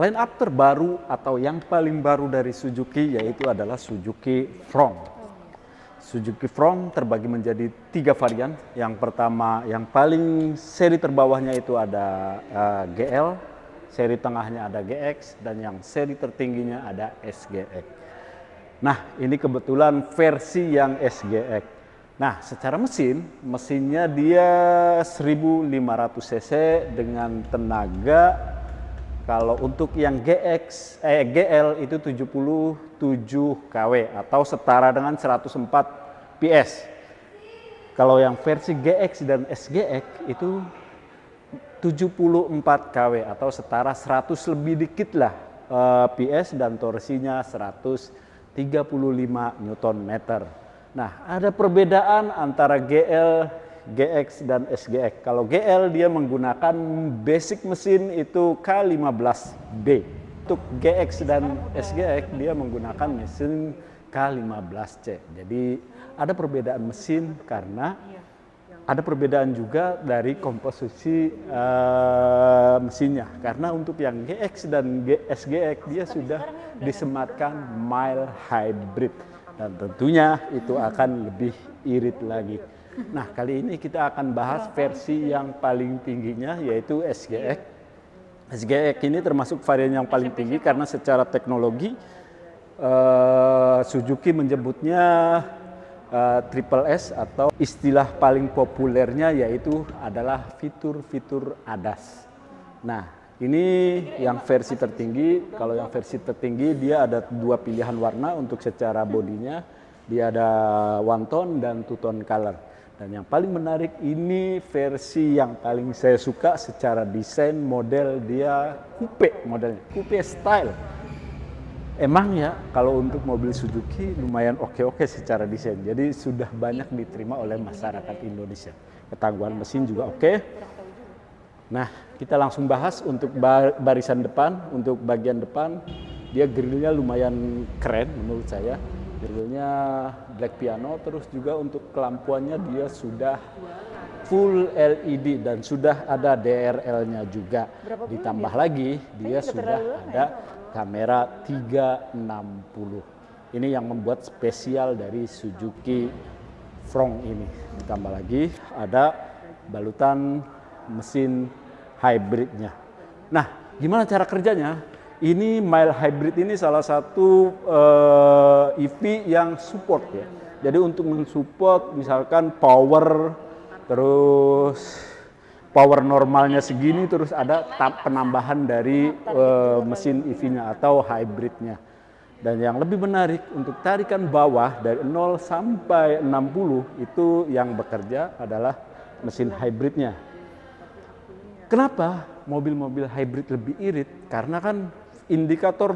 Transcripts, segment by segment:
line up terbaru atau yang paling baru dari Suzuki yaitu adalah Suzuki Front. Suzuki Front terbagi menjadi 3 varian. Yang pertama, yang paling seri terbawahnya itu ada GL, seri tengahnya ada GX, dan yang seri tertingginya ada SGX. Nah, ini kebetulan versi yang SGX. Nah, secara mesinnya dia 1500 cc dengan tenaga, kalau untuk yang GL itu 77 kW atau setara dengan 104 PS. Kalau yang versi GX dan SGX itu 74 kW atau setara 100 lebih dikit lah PS dan torsinya 135 Nm. Nah, ada perbedaan antara GL, GX dan SGX. Kalau GL dia menggunakan basic mesin itu K15B. Untuk GX dan SGX dia menggunakan mesin K15C. Jadi ada perbedaan mesin karena ada perbedaan juga dari komposisi mesinnya. Karena untuk yang GX dan SGX dia sudah disematkan mild hybrid. Dan tentunya itu akan lebih irit lagi. Nah, kali ini kita akan bahas versi yang paling tingginya yaitu SGX. SGX ini termasuk varian yang paling tinggi karena secara teknologi Suzuki menyebutnya Triple S atau istilah paling populernya yaitu adalah fitur-fitur ADAS. Nah, ini yang versi tertinggi. Kalau yang versi tertinggi dia ada 2 pilihan warna untuk secara bodinya. Dia ada one tone dan two tone color. Dan yang paling menarik ini versi yang paling saya suka secara desain model dia coupe modelnya, coupe style. Emang ya kalau untuk mobil Suzuki lumayan oke-oke secara desain. Jadi sudah banyak diterima oleh masyarakat Indonesia. Ketangguhan mesin juga oke. Nah, kita langsung bahas untuk barisan depan. Untuk bagian depan dia grillnya lumayan keren menurut saya. Grillnya black piano, terus juga untuk kelampuannya dia sudah full LED dan sudah ada DRL-nya juga. Ditambah lagi dia sudah ada kamera 360. Ini yang membuat spesial dari Suzuki Front ini. Ditambah lagi ada balutan mesin hybridnya. Nah, gimana cara kerjanya? Ini mild hybrid ini salah satu EV yang support ya. Jadi untuk mensupport misalkan power, terus power normalnya segini, terus ada penambahan dari mesin EV-nya atau hybridnya. Dan yang lebih menarik untuk tarikan bawah dari 0 sampai 60 itu yang bekerja adalah mesin hybridnya. Kenapa mobil-mobil hybrid lebih irit? Karena kan indikator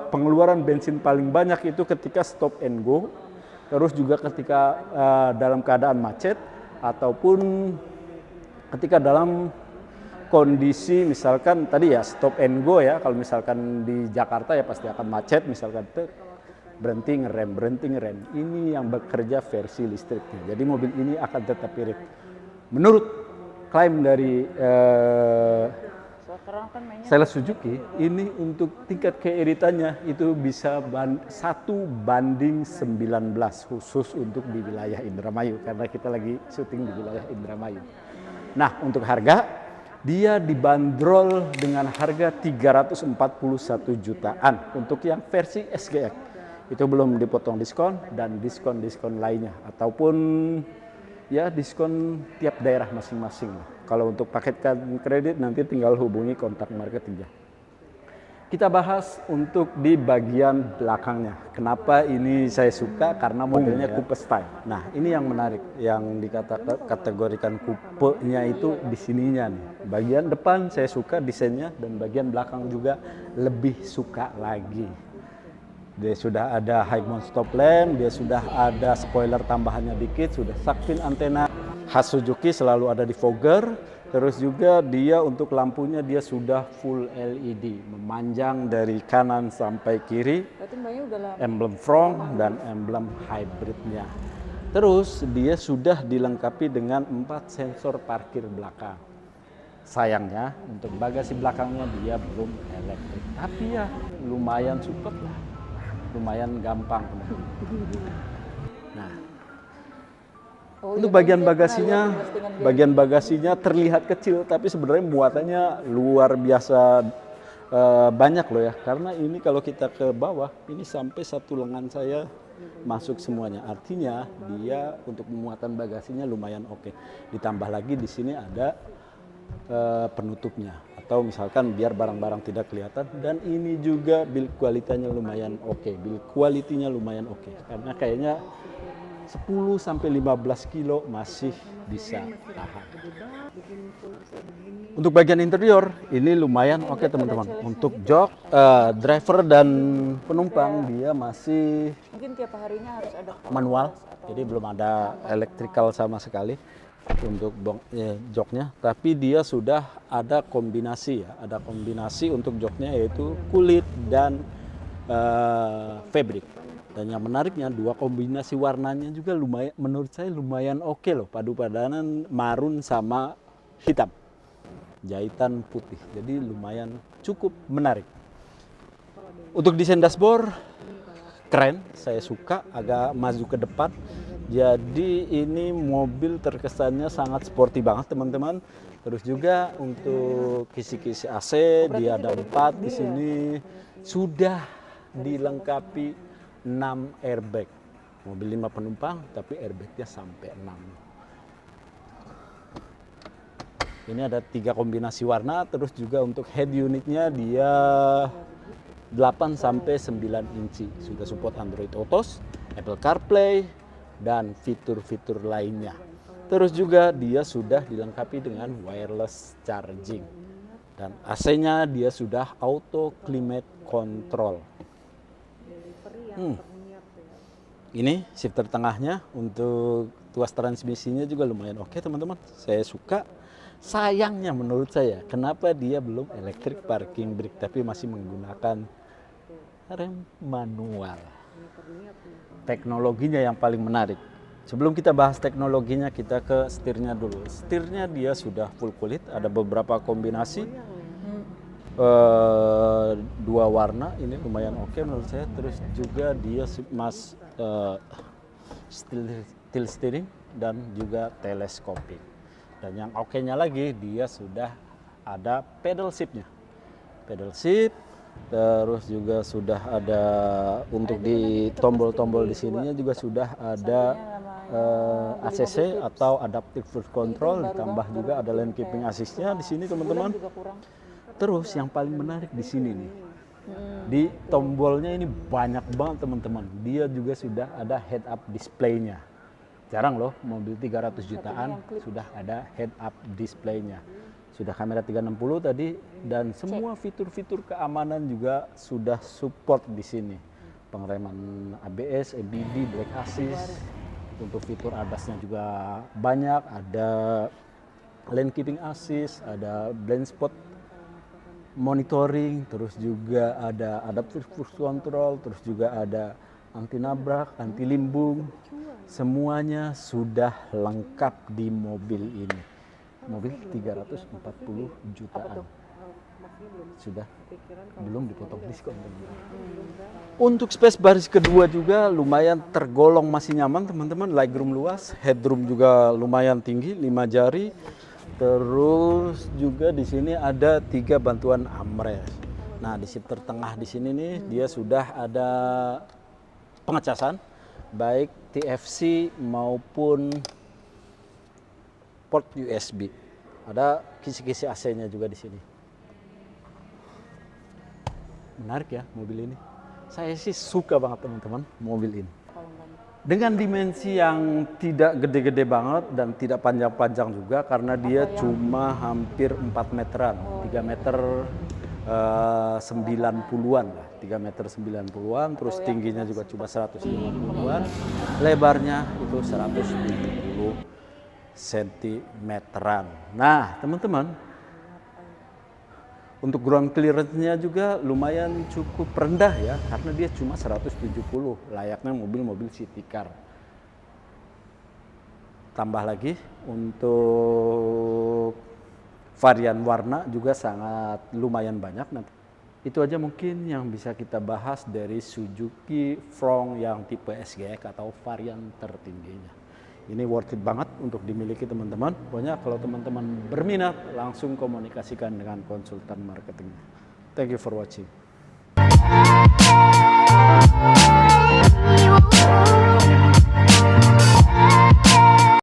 pengeluaran bensin paling banyak itu ketika stop and go, terus juga ketika dalam keadaan macet, ataupun ketika dalam kondisi misalkan tadi ya stop and go ya, kalau misalkan di Jakarta ya pasti akan macet, misalkan berhenti ngerem. Ini yang bekerja versi listriknya, jadi mobil ini akan tetap irit. Menurut klaim dari seller Suzuki, ini untuk tingkat keiritannya itu bisa 1 banding 19 khusus untuk di wilayah Indramayu karena kita lagi syuting di wilayah Indramayu. Nah, untuk harga dia dibanderol dengan harga 341 jutaan untuk yang versi SGX. Itu belum dipotong diskon dan diskon-diskon lainnya ataupun ya diskon tiap daerah masing-masing. Kalau untuk paket kredit nanti tinggal hubungi kontak marketingnya. Kita bahas untuk di bagian belakangnya. Kenapa ini saya suka? Karena modelnya coupe style. Nah, ini yang menarik, yang dikategorikan coupe-nya itu di sininya nih. Bagian depan saya suka desainnya dan bagian belakang juga lebih suka lagi. Dia sudah ada high mount stop lamp, dia sudah ada spoiler tambahannya dikit, sudah shark fin antena khas Suzuki selalu ada di fogger. Terus juga dia untuk lampunya dia sudah full LED, memanjang dari kanan sampai kiri. Emblem front dan emblem hybridnya. Terus dia sudah dilengkapi dengan 4 sensor parkir belakang. Sayangnya untuk bagasi belakangnya dia belum elektrik. Tapi ya lumayan support lah. Lumayan gampang. Nah, untuk bagian bagasinya terlihat kecil, tapi sebenarnya muatannya luar biasa banyak loh ya. Karena ini kalau kita ke bawah, ini sampai satu lengan saya masuk semuanya. Artinya dia untuk muatan bagasinya lumayan oke. Ditambah lagi di sini ada penutupnya, atau misalkan biar barang-barang tidak kelihatan. Dan ini juga build kualitasnya lumayan oke. Build kualitinya lumayan oke. Karena kayaknya 10 sampai 15 kilo masih bisa tahan. Untuk bagian interior ini lumayan oke teman-teman. Untuk jok, driver dan penumpang dia masih mungkin tiap harinya harus ada manual, jadi belum ada elektrikal sama sekali untuk joknya. Tapi dia sudah ada kombinasi ya, ada kombinasi untuk joknya yaitu kulit dan fabric. Dan yang menariknya dua kombinasi warnanya juga lumayan, menurut saya lumayan oke loh, padu-padanan marun sama hitam, jahitan putih, jadi lumayan cukup menarik. Untuk desain dashboard keren, saya suka, agak maju ke depan. Jadi ini mobil terkesannya sangat sporty banget teman-teman. Terus juga untuk kisi-kisi AC dia ada 4 di sini, sudah dilengkapi 6 airbag. Mobil 5 penumpang tapi airbagnya sampai 6. Ini ada 3 kombinasi warna. Terus juga untuk head unitnya dia 8 sampai 9 inci. Sudah support Android Auto, Apple CarPlay dan fitur-fitur lainnya. Terus juga dia sudah dilengkapi dengan wireless charging. Dan AC-nya dia sudah auto climate control. Ini shifter tengahnya, untuk tuas transmisinya juga lumayan oke teman-teman. Saya suka. Sayangnya menurut saya, kenapa dia belum electric parking brake tapi masih menggunakan rem manual. Teknologinya yang paling menarik. Sebelum kita bahas teknologinya, kita ke setirnya dulu. Setirnya dia sudah full kulit, ada beberapa kombinasi. 2 warna, ini lumayan oke menurut saya. Terus juga dia still steering dan juga teleskopik. Dan yang oke-nya lagi, dia sudah ada pedal shift-nya. Pedal shift, terus juga sudah ada untuk di tombol-tombol di sininya juga sudah ada ACC atau adaptive cruise control, ditambah juga ada lane keeping assist-nya di sini teman-teman. Terus yang paling menarik di sini nih, di tombolnya ini banyak banget teman-teman. Dia juga sudah ada head up display-nya. Jarang loh mobil 300 jutaan sudah ada head up display-nya. Sudah kamera 360 tadi, dan semua fitur-fitur keamanan juga sudah support di sini. Pengereman ABS, EBD, brake assist. Untuk fitur ADAS-nya juga banyak, ada lane keeping assist, ada blind spot monitoring, terus juga ada adaptive cruise control, terus juga ada anti nabrak, anti limbung. Semuanya sudah lengkap di mobil ini. Mobil 340 jutaan. Sudah belum dipotong diskon. Untuk space baris kedua juga lumayan tergolong masih nyaman teman-teman. Legroom luas, headroom juga lumayan tinggi, 5 jari. Terus juga di sini ada 3 bantuan armrest. Nah, di shifter tengah di sini nih dia sudah ada pengecasan baik TFC maupun port USB. Ada kisi-kisi AC-nya juga di sini. Menarik ya mobil ini. Saya sih suka banget teman-teman mobil ini. Dengan dimensi yang tidak gede-gede banget dan tidak panjang-panjang juga, karena dia cuma hampir 4 meteran, 3 meter 90-an lah, 3 meter 90-an, terus tingginya juga cuma 150-an, lebarnya itu 170 cm-an. Nah teman-teman, untuk ground clearance-nya juga lumayan cukup rendah ya, karena dia cuma 170, layaknya mobil-mobil city car. Tambah lagi untuk varian warna juga sangat lumayan banyak. Nanti itu aja mungkin yang bisa kita bahas dari Suzuki Front yang tipe SGX atau varian tertingginya. Ini worth it banget untuk dimiliki teman-teman. Pokoknya kalau teman-teman berminat, langsung komunikasikan dengan konsultan marketing. Thank you for watching.